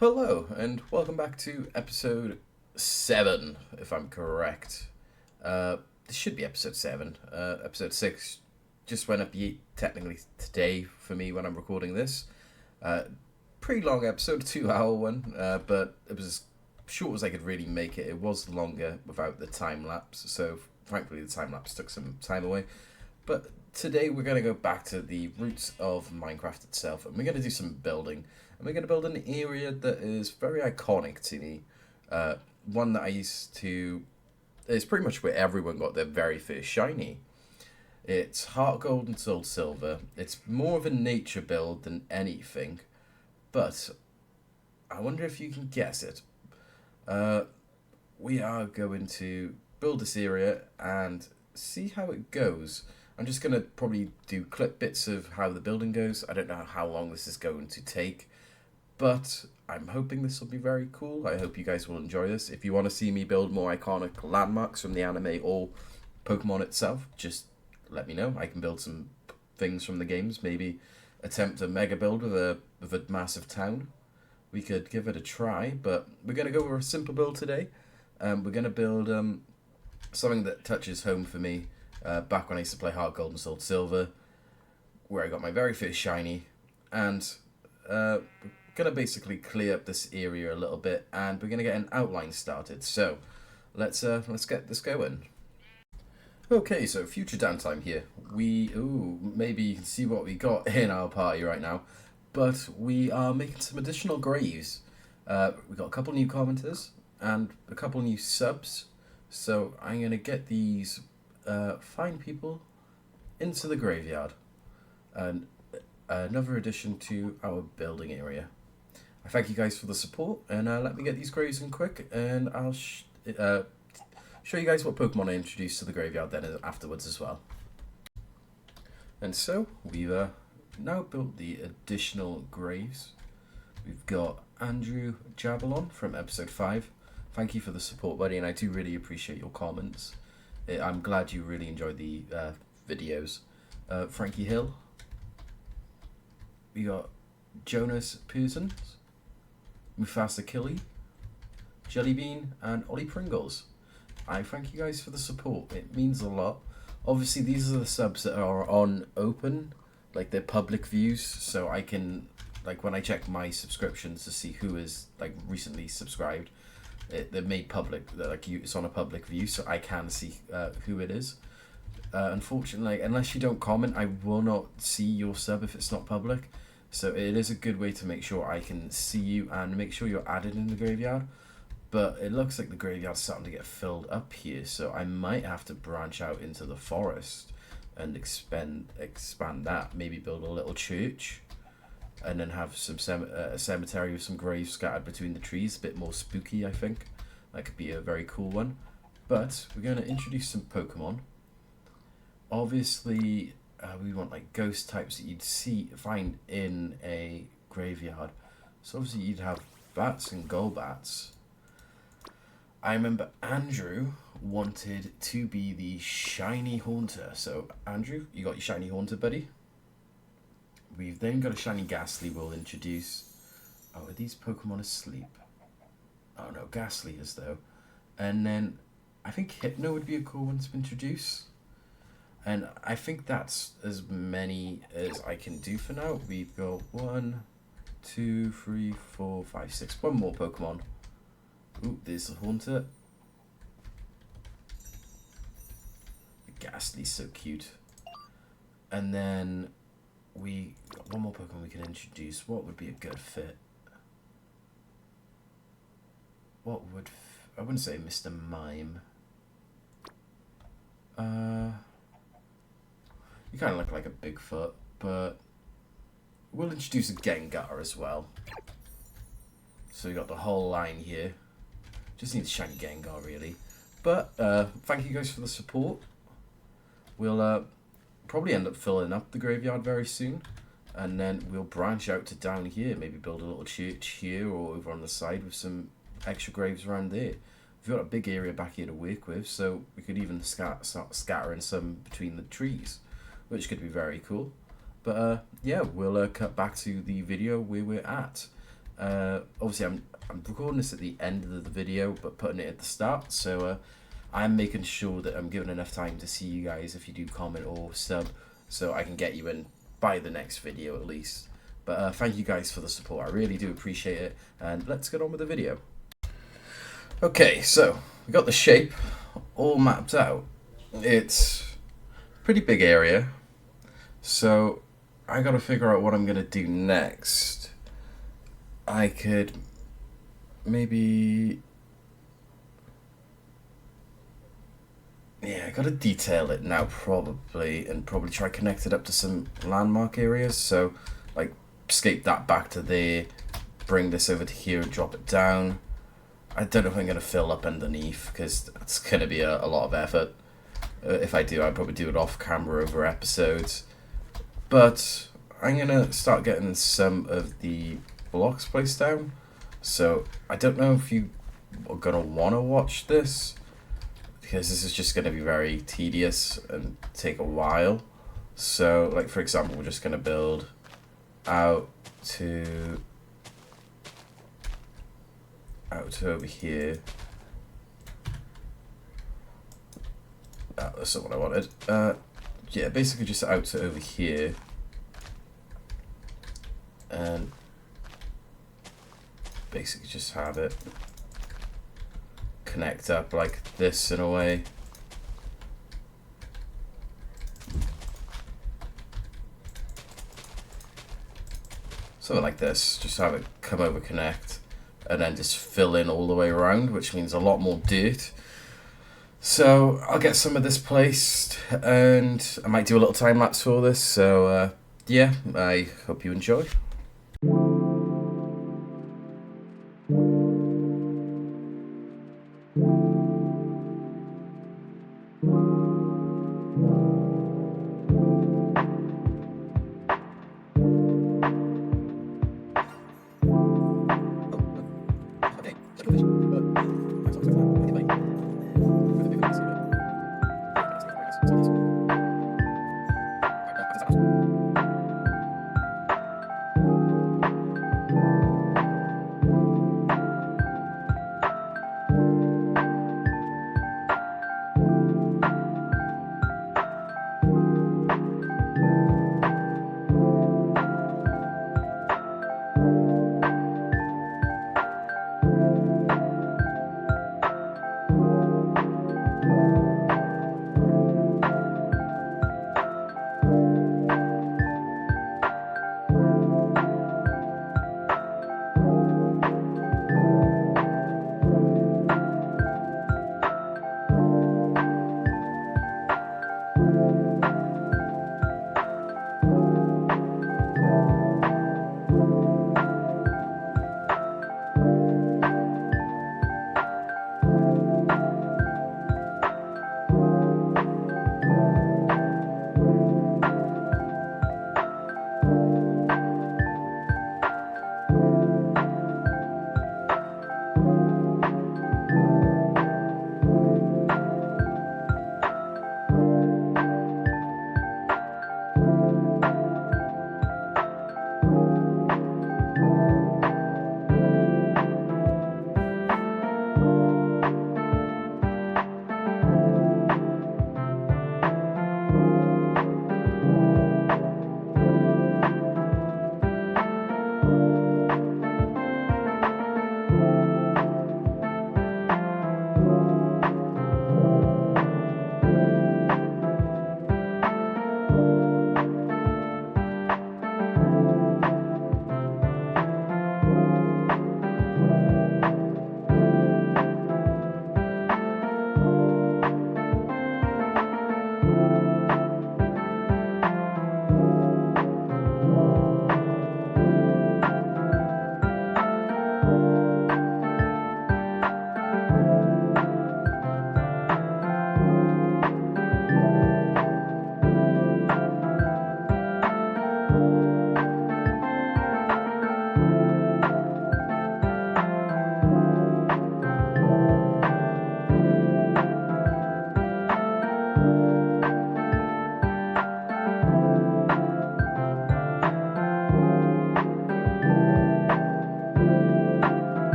Hello, and welcome back to episode 7, if I'm correct. This should be episode 7. Episode 6 just went up technically today for me when I'm recording this. Pretty long episode, 2 hour one, but it was as short as I could really make it. It was longer without the time lapse, so frankly, the time lapse took some time away. But today we're going to go back to the roots of Minecraft itself, and we're going to do some building. And we're going to build an area that is very iconic to me. One that I used to... It's pretty much where everyone got their very first shiny. It's heart gold and soul silver. It's more of a nature build than anything. But I wonder if you can guess it. We are going to build this area and see how it goes. I'm just going to probably do clip bits of how the building goes. I don't know how long this is going to take, but I'm hoping this will be very cool. I hope you guys will enjoy this. If you want to see me build more iconic landmarks from the anime or Pokemon itself, just let me know. I can build some things from the games, maybe attempt a mega build with a massive town. We could give it a try, but we're going to go with a simple build today. We're going to build something that touches home for me. Back when I used to play Heart Gold and Soul Silver, where I got my very first shiny, and we're gonna basically clear up this area a little bit, and we're gonna get an outline started. So let's get this going. Okay, so future downtime here. Maybe you can see what we got in our party right now, but we are making some additional graves. We got a couple new commenters and a couple new subs, so I'm gonna get these fine people into the graveyard, and another addition to our building area. I thank you guys for the support, and let me get these graves in quick, and I'll show you guys what Pokemon I introduced to the graveyard then afterwards as well. And so we've now built the additional graves. We've got Andrew Jabalon from episode 5. Thank you for the support, buddy, and I do really appreciate your comments. I'm glad you really enjoyed the videos. Frankie Hill. We got Jonas Pearson, Mufasa Killy, Jellybean, and Ollie Pringles. I thank you guys for the support. It means a lot. Obviously, these are the subs that are on open, like they're public views, so I can, like when I check my subscriptions to see who is like recently subscribed, they're made public. It's on a public view, so I can see who it is. Unfortunately, unless you don't comment, I will not see your sub if it's not public. So it is a good way to make sure I can see you and make sure you're added in the graveyard. But it looks like the graveyard's starting to get filled up here, so I might have to branch out into the forest and expand that. Maybe build a little church, and then have some a cemetery with some graves scattered between the trees. A bit more spooky, I think. That could be a very cool one. But we're going to introduce some Pokemon. Obviously, we want like ghost types that you'd find in a graveyard. So obviously you'd have bats and Golbats. I remember Andrew wanted to be the shiny Haunter. So Andrew, you got your shiny Haunter, buddy? We've then got a shiny Ghastly we'll introduce. Oh, are these Pokemon asleep? Oh no, Ghastly is though. And then I think Hypno would be a cool one to introduce. And I think that's as many as I can do for now. We've got 1, 2, 3, 4, 5, 6. One more Pokemon. Ooh, there's the Haunter. The Ghastly's so cute. And then we got one more Pokemon we can introduce. What would be a good fit? I wouldn't say Mr. Mime. You kind of look like a Bigfoot, but we'll introduce a Gengar as well. So we got the whole line here. Just need a shiny Gengar, really. But thank you guys for the support. We'll probably end up filling up the graveyard very soon, and then we'll branch out to down here. Maybe build a little church here or over on the side with some extra graves around there. We've got a big area back here to work with, so we could even start scattering some between the trees, which could be very cool. But yeah, we'll cut back to the video where we're at. Obviously, I'm recording this at the end of the video, but putting it at the start. So I'm making sure that I'm giving enough time to see you guys if you do comment or sub, so I can get you in by the next video at least. But thank you guys for the support. I really do appreciate it. And let's get on with the video. Okay, so we got the shape all mapped out. It's a pretty big area. So I gotta figure out what I'm gonna do next. I could maybe... Yeah, I gotta detail it now probably, and probably try connect it up to some landmark areas. So like escape that back to there, bring this over to here and drop it down. I don't know if I'm gonna fill up underneath because that's gonna be a lot of effort. If I do, I'll probably do it off camera over episodes. But I'm gonna start getting some of the blocks placed down. So I don't know if you are gonna wanna watch this, because this is just gonna be very tedious and take a while. So like for example, we're just gonna build out to over here. That's not what I wanted. Yeah, basically just out to over here, and basically just have it connect up like this in a way. Something like this, just have it come over, connect, and then just fill in all the way around, which means a lot more dirt. So I'll get some of this placed, and I might do a little time lapse for this. So yeah, I hope you enjoy.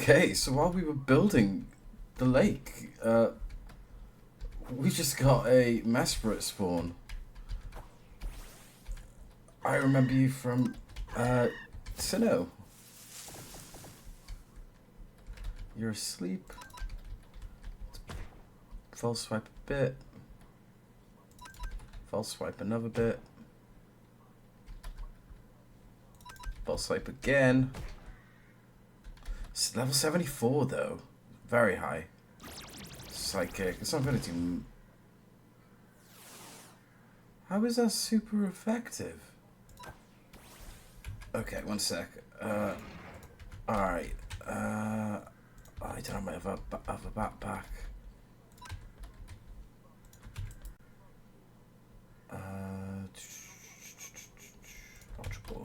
Okay, so while we were building the lake, we just got a Mesprit spawn. I remember you from Sinnoh. You're asleep. False swipe a bit. False swipe another bit. False swipe again. It's level 74 though. Very high. Psychic. It's not going to do... How is that super effective? Okay, one sec. Alright. I don't have my other backpack. Ultra.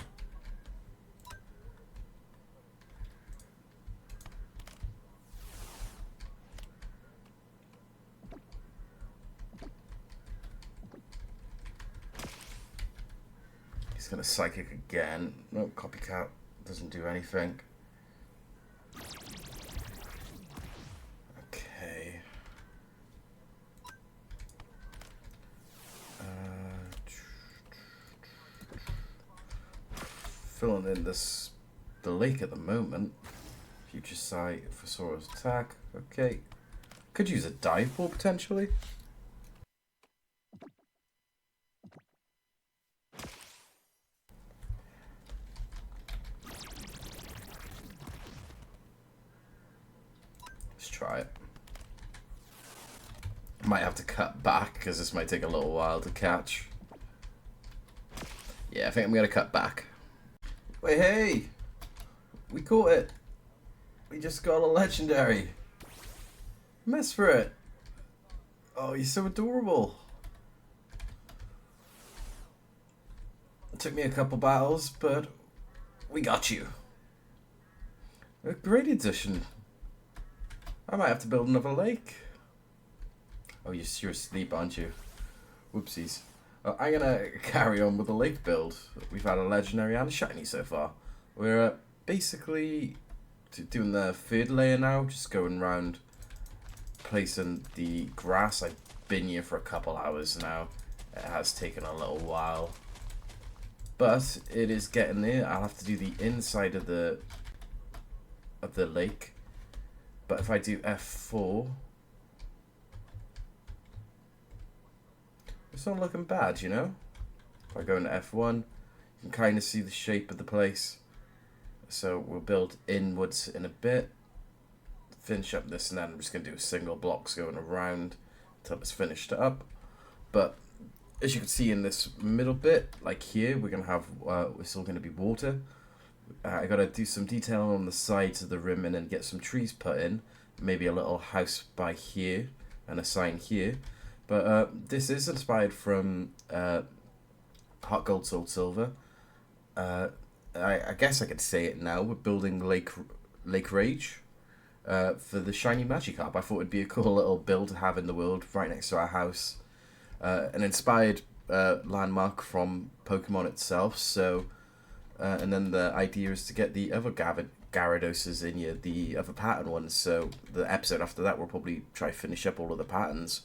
He's gonna psychic again. No, copycat doesn't do anything. Okay. Filling in the lake at the moment. Future sight for Sora's attack. Okay. Could use a dive ball potentially. Let's try it. Might have to cut back because this might take a little while to catch. Yeah, I think I'm gonna cut back. Wait, hey! We caught it! We just got a legendary! Mesprit! Oh, you're so adorable! It took me a couple battles, but we got you. A great addition. I might have to build another lake. Oh, you're asleep, aren't you? Whoopsies. I'm gonna carry on with the lake build. We've had a legendary and a shiny so far. We're basically doing the third layer now, just going around placing the grass. I've been here for a couple hours now. It has taken a little while, but it is getting there. I'll have to do the inside of the lake, but if I do F4, it's not looking bad, you know? If I go into F1, you can kind of see the shape of the place. So we'll build inwards in a bit. Finish up this, and then I'm just going to do single blocks going around until it's finished up. But as you can see in this middle bit, like here, we're going to have, we're still going to be water. I got to do some detail on the sides of the rim and then get some trees put in. Maybe a little house by here and a sign here. But this is inspired from Heart Gold Soul Silver. I guess I could say it now. We're building Lake Rage for the shiny Magikarp. I thought it'd be a cool little build to have in the world right next to our house. An inspired landmark from Pokemon itself. So, and then the idea is to get the other Gyarados in here, the other pattern ones. So the episode after that, we'll probably try to finish up all of the patterns.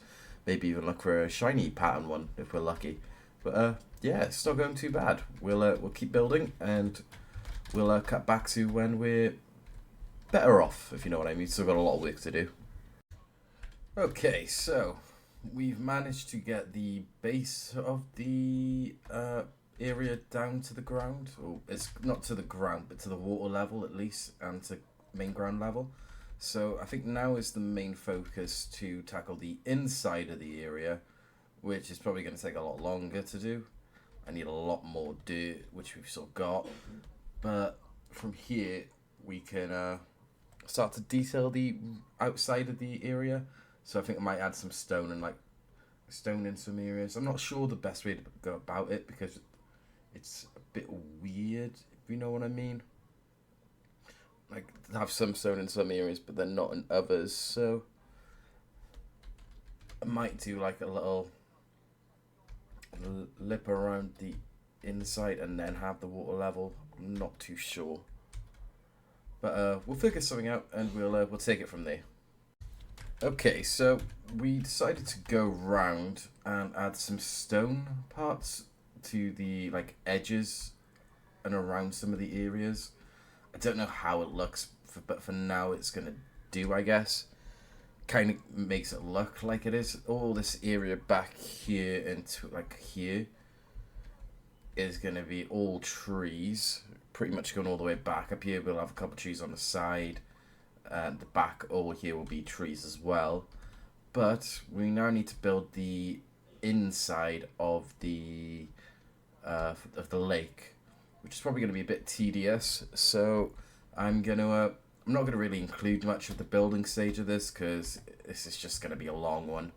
Maybe even look for a shiny pattern one if we're lucky. But yeah, it's not going too bad. We'll keep building, and we'll cut back to when we're better off, if you know what I mean. Still got a lot of work to do. Okay, so we've managed to get the base of the area down to the ground. Or it's not to the ground, but to the water level at least, and to main ground level. So I think now is the main focus to tackle the inside of the area, which is probably going to take a lot longer to do. I need a lot more dirt, which we've still got. But from here, we can start to detail the outside of the area. So I think I might add some stone and like stone in some areas. I'm not sure the best way to go about it because it's a bit weird, if you know what I mean. Like, have some stone in some areas, but then not in others. So I might do like a little lip around the inside and then have the water level. I'm not too sure. But we'll figure something out and we'll take it from there. Okay, so we decided to go round and add some stone parts to the like edges and around some of the areas. I don't know how it looks, but for now it's gonna do, I guess. Kind of makes it look like it is. All this area back here into like here is gonna be all trees, pretty much going all the way back. Up here we'll have a couple of trees on the side, and the back over here will be trees as well. But we now need to build the inside of the lake, which is probably going to be a bit tedious. So I'm not gonna really include much of the building stage of this because this is just gonna be a long one.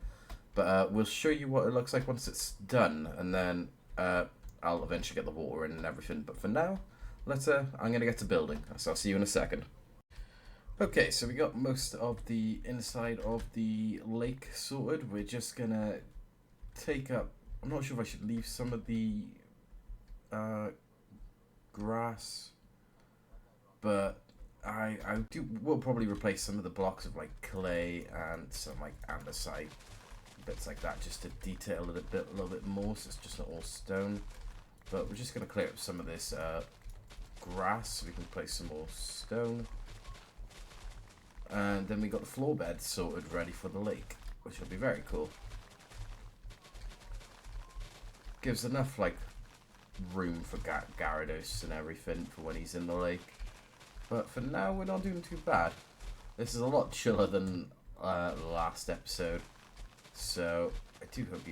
But we'll show you what it looks like once it's done, and then I'll eventually get the water in and everything. But for now, I'm gonna get to building. So I'll see you in a second. Okay, so we got most of the inside of the lake sorted. We're just gonna take up. I'm not sure if I should leave some of the grass, but will probably replace some of the blocks of like clay and some like andesite bits like that, just to detail it a little bit more, so it's just not all stone. But we're just gonna clear up some of this grass so we can place some more stone. And then we got the floor bed sorted, ready for the lake, which will be very cool. Gives enough like room for Gyarados and everything for when he's in the lake. But for now, we're not doing too bad. This is a lot chiller than the last episode, so I do hope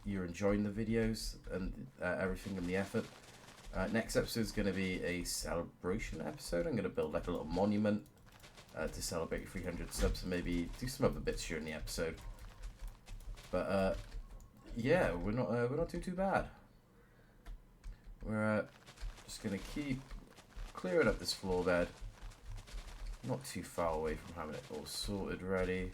you're enjoying the videos and everything and the effort. Next episode is going to be a celebration episode. I'm going to build like a little monument to celebrate 300 subs, and maybe do some other bits during the episode. But yeah, we're not doing too bad. We're just gonna keep clearing up this floor bed. Not too far away from having it all sorted ready.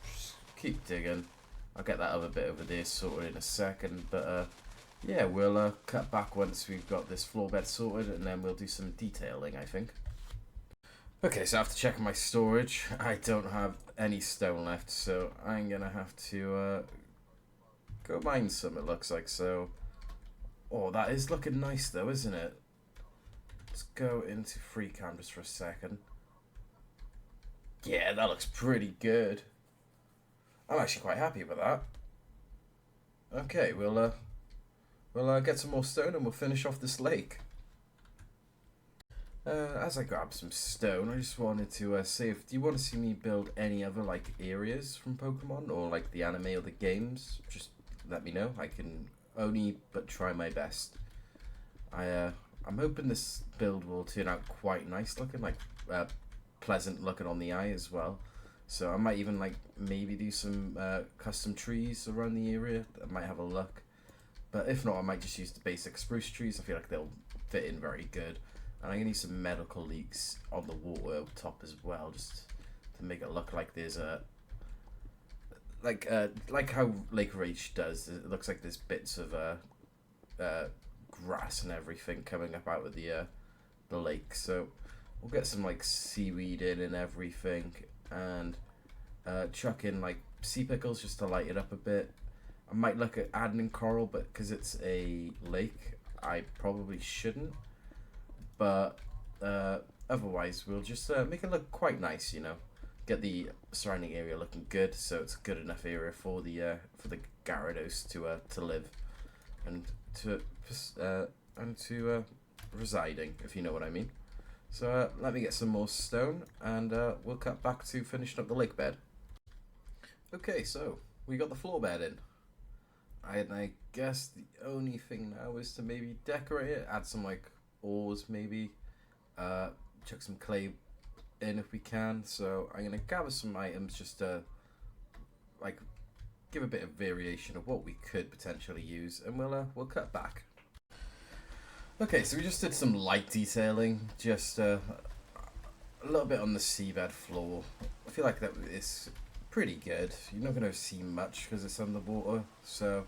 Just keep digging. I'll get that other bit over there sorted in a second, but yeah, we'll cut back once we've got this floor bed sorted, and then we'll do some detailing, I think. Okay, so after checking my storage, I don't have any stone left, so I'm gonna have to go mine some, it looks like. So, oh, that is looking nice though, isn't it? Let's go into free cam just for a second. Yeah, that looks pretty good. I'm actually quite happy with that. Okay, we'll get some more stone and we'll finish off this lake. As I grab some stone, I just wanted to say, do you want to see me build any other like areas from Pokemon or like the anime or the games? Just let me know. I can only but try my best. I'm hoping this build will turn out quite nice looking, like pleasant looking on the eye as well. So I might even like maybe do some custom trees around the area that might have a look. But if not, I might just use the basic spruce trees. I feel like they'll fit in very good. And I'm gonna need some medical leaks on the water up top as well, just to make it look like there's a like how Lake Rage does. It looks like there's bits of grass and everything coming up out of the lake. So we'll get some like seaweed in and everything, and chuck in like sea pickles just to light it up a bit. I might look at adding in coral, but because it's a lake, I probably shouldn't. But otherwise, we'll just make it look quite nice, you know. Get the surrounding area looking good, so it's a good enough area for the Gyarados to live and to residing, if you know what I mean. So let me get some more stone, and we'll cut back to finishing up the lake bed. Okay, so we got the floor bed in. I guess the only thing now is to maybe decorate it, add some like ores maybe, chuck some clay in if we can. So I'm gonna gather some items just to like give a bit of variation of what we could potentially use, and we'll cut back. Okay, so we just did some light detailing, just a little bit on the seabed floor. I feel like that is pretty good. You're not going to see much because it's underwater, so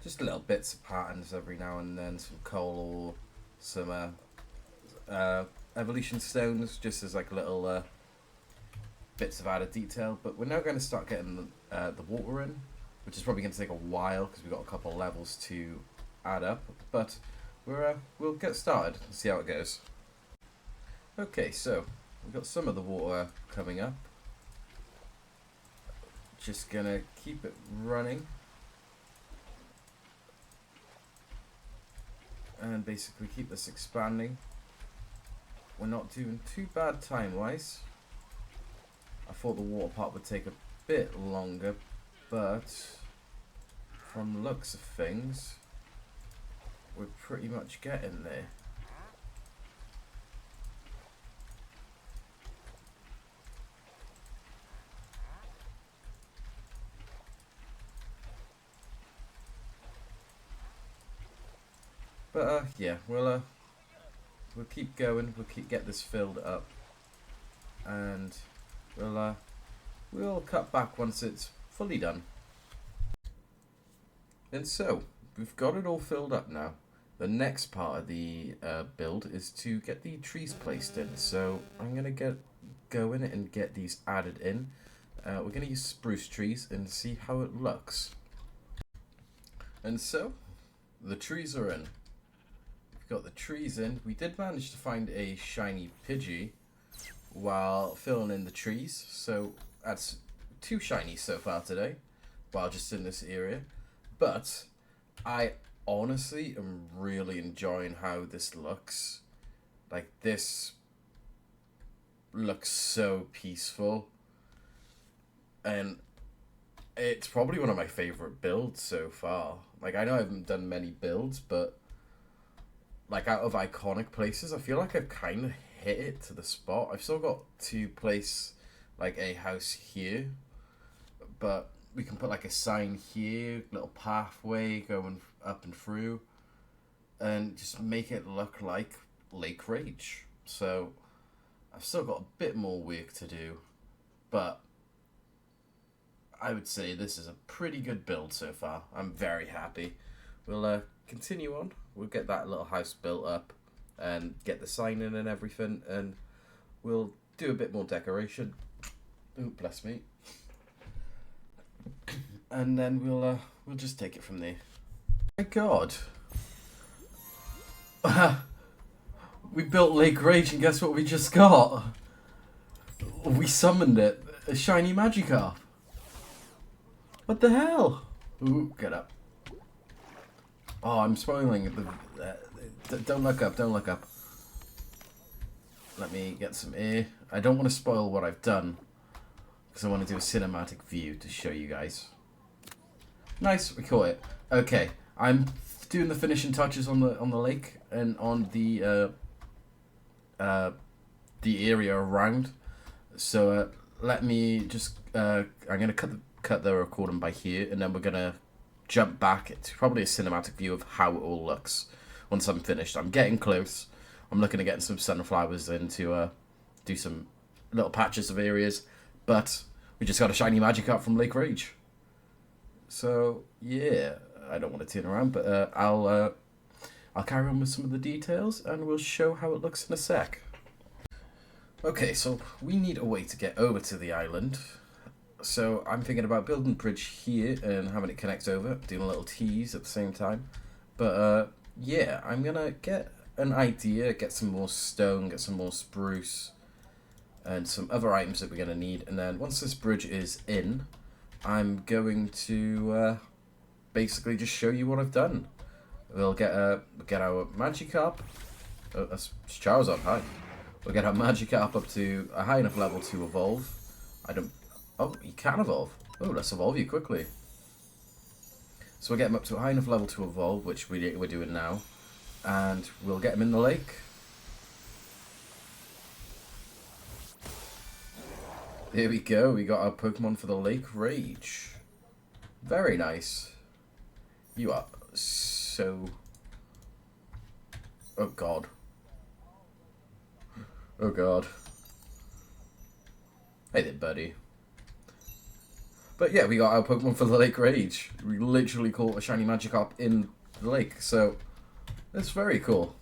just little bits of patterns every now and then, some coal or some evolution stones, just as like little bits of added detail. But we're now going to start getting the water in, which is probably going to take a while because we've got a couple of levels to add up, but we'll get started and see how it goes. Okay, so we've got some of the water coming up. Just gonna keep it running and basically keep this expanding. We're not doing too bad time-wise. I thought the water part would take a bit longer, but from the looks of things, we're pretty much getting there. But yeah, we'll keep going. We'll get this filled up, and we'll cut back once it's fully done. And so we've got it all filled up now. The next part of the build is to get the trees placed in. So I'm gonna go in and get these added in. We're gonna use spruce trees and see how it looks. And so the trees are in. Got the trees in. We did manage to find a shiny Pidgey while filling in the trees, so that's 2 shinies so far today while just in this area. But I honestly am really enjoying how this looks. Like, this looks so peaceful, and it's probably one of my favorite builds so far. Like, I know I haven't done many builds, but like, out of iconic places, I feel like I've kind of hit it to the spot. I've still got to place like a house here, but we can put like a sign here, little pathway going up and through, and just make it look like Lake Rage. So I've still got a bit more work to do, but I would say this is a pretty good build so far. I'm very happy. We'll continue on. We'll get that little house built up and get the sign in and everything, and we'll do a bit more decoration. Ooh, bless me. And then we'll just take it from there. My God. We built Lake Rage, and guess what we just got? We summoned it. A shiny Magikarp. What the hell? Ooh, get up. Oh, I'm spoiling it. Don't look up, don't look up. Let me get some air. I don't want to spoil what I've done, because I want to do a cinematic view to show you guys. Nice, we caught it. Okay, I'm doing the finishing touches on the lake and on the area around. So let me just I'm gonna cut the recording by here, and then we're gonna jump back to probably a cinematic view of how it all looks once I'm finished. I'm getting close. I'm looking at getting some sunflowers in to do some little patches of areas, but we just got a shiny Magikarp from Lake Rage. So yeah, I don't want to turn around, but I'll carry on with some of the details, and we'll show how it looks in a sec. Okay, so we need a way to get over to the island. So I'm thinking about building a bridge here and having it connect over, doing a little tease at the same time. But yeah, I'm gonna get an idea, get some more stone, get some more spruce, and some other items that we're gonna need. And then once this bridge is in, I'm going to basically just show you what I've done. We'll get our Magikarp. Oh, that's Charizard, hi. We'll get our Magikarp up to a high enough level to evolve. Oh, you can evolve. Oh, let's evolve you quickly. So we'll get him up to a high enough level to evolve, which we're doing now. And we'll get him in the lake. There we go. We got our Pokemon for the Lake Rage. Very nice. You are so... Oh, God. Oh, God. Hey there, buddy. But yeah, we got our Pokemon for the Lake Rage. We literally caught a shiny Magikarp in the lake, so that's very cool.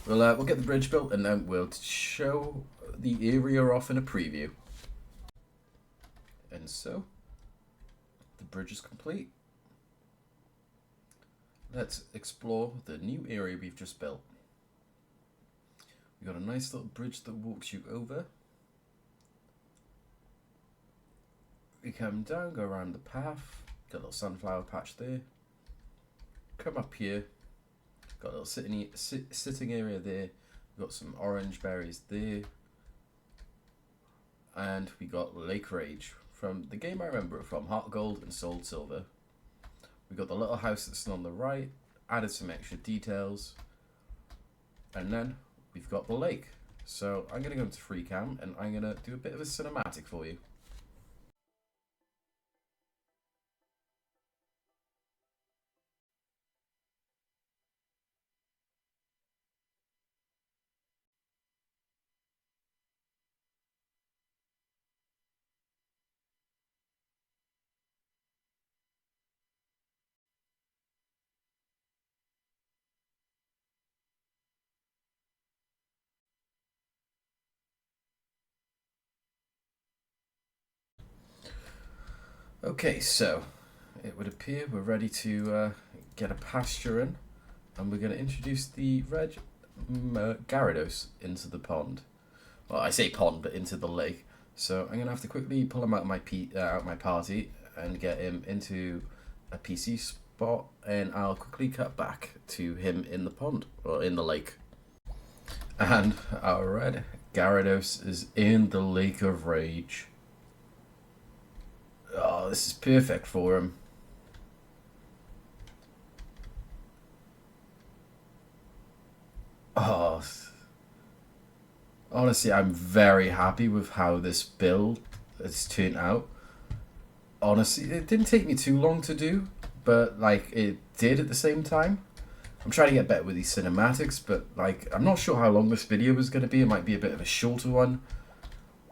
We'll get the bridge built and then we'll show the area off in a preview. And so, the bridge is complete. Let's explore the new area we've just built. We've got a nice little bridge that walks you over. We come down, go around the path, got a little sunflower patch there. Come up here, got a little sitting area there. We've got some orange berries there. And we got Lake Rage from the game I remember it from, Heart Gold and Soul Silver. We got the little house that's on the right, added some extra details, and then we've got the lake. So I'm going to go into free cam and I'm going to do a bit of a cinematic for you. Okay, so it would appear we're ready to get a pasture in, and we're going to introduce the red Gyarados into the pond. Well, I say pond, but into the lake. So I'm going to have to quickly pull him out of my party and get him into a PC spot, and I'll quickly cut back to him in the pond, or in the lake. And our red Gyarados is in the Lake of Rage. Oh, this is perfect for him. Oh, honestly, I'm very happy with how this build has turned out. Honestly, it didn't take me too long to do, but like it did at the same time. I'm trying to get better with these cinematics, but like I'm not sure how long this video is going to be. It might be a bit of a shorter one,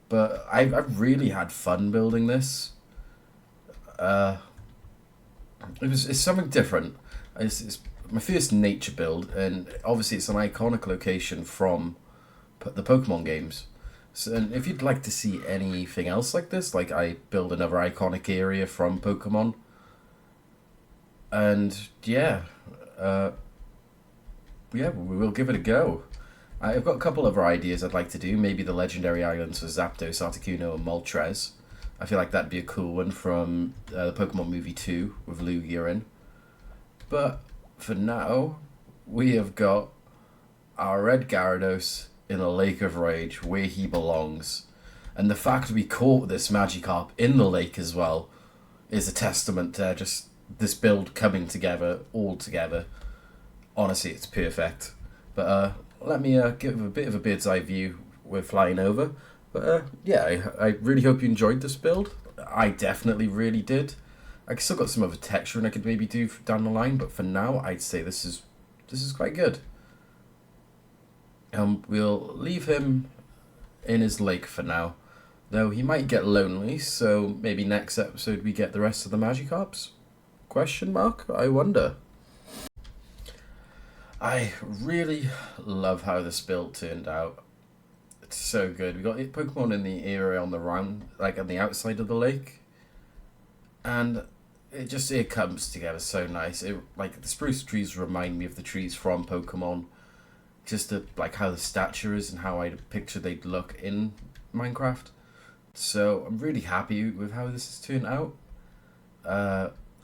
but I've really had fun building this. It's something different. It's my first nature build, and obviously it's an iconic location from the Pokemon games. So, and if you'd like to see anything else like this, like I build another iconic area from Pokemon, and yeah, we will give it a go. I've got a couple other ideas I'd like to do. Maybe the legendary islands for Zapdos, Articuno, and Moltres. I feel like that'd be a cool one from the Pokemon movie 2 with Lugia in. But for now, we have got our red Gyarados in a Lake of Rage where he belongs. And the fact we caught this Magikarp in the lake as well is a testament to just this build coming together, all together. Honestly, it's perfect. But let me give a bit of a bird's eye view. We're flying over. But yeah, I really hope you enjoyed this build. I definitely really did. I still got some other texturing I could maybe do down the line, but for now, I'd say this is quite good. We'll leave him in his lake for now, though he might get lonely. So maybe next episode we get the rest of the Magikarps? Question mark? I wonder. I really love how this build turned out. It's so good. We got Pokemon in the area on the round, like on the outside of the lake, and it comes together so nice. Like the spruce trees remind me of the trees from Pokemon, just like how the stature is and how I picture they'd look in Minecraft. So I'm really happy with how this has turned out.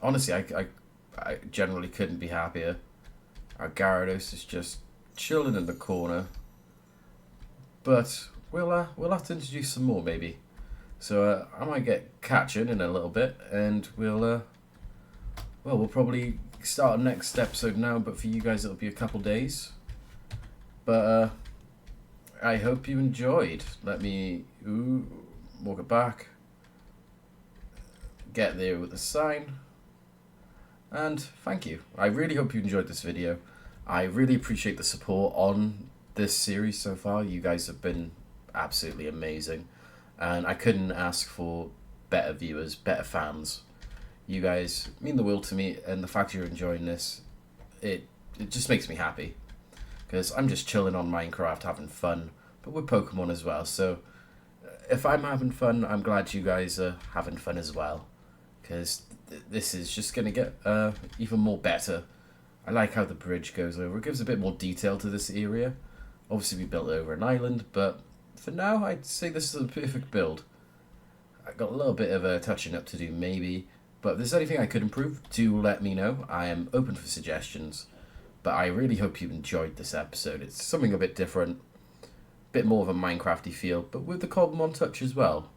Honestly, I generally couldn't be happier. Our Gyarados is just chilling in the corner. But we'll have to introduce some more maybe. So I might get catching in a little bit, and we'll probably start our next episode now. But for you guys, it'll be a couple days. But I hope you enjoyed. Let me walk it back. Get there with the sign. And thank you. I really hope you enjoyed this video. I really appreciate the support on this series so far. You guys have been absolutely amazing, and I couldn't ask for better viewers, better fans. You guys mean the world to me, and the fact you're enjoying this, it just makes me happy. Because I'm just chilling on Minecraft, having fun, but with Pokemon as well. So if I'm having fun, I'm glad you guys are having fun as well. Because this is just going to get even more better. I like how the bridge goes over. It gives a bit more detail to this area. Obviously, we built it over an island, but for now, I'd say this is a perfect build. I got a little bit of touching up to do, maybe. But if there's anything I could improve, do let me know. I am open for suggestions. But I really hope you enjoyed this episode. It's something a bit different. A bit more of a Minecrafty feel, but with the Cobblemon touch as well.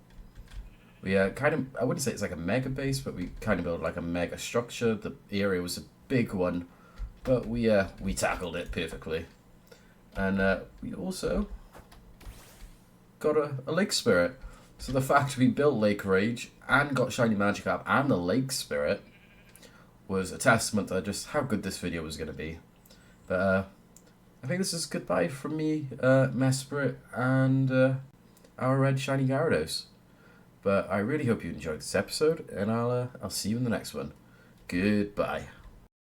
We kind of, I wouldn't say it's like a mega base, but we kind of built like a mega structure. The area was a big one, but we tackled it perfectly. And we also got a Lake Spirit. So the fact we built Lake Rage and got Shiny Magikarp and the Lake Spirit was a testament to just how good this video was going to be. But I think this is goodbye from me, Mesprit, and our red shiny Gyarados. But I really hope you enjoyed this episode, and I'll see you in the next one. Goodbye.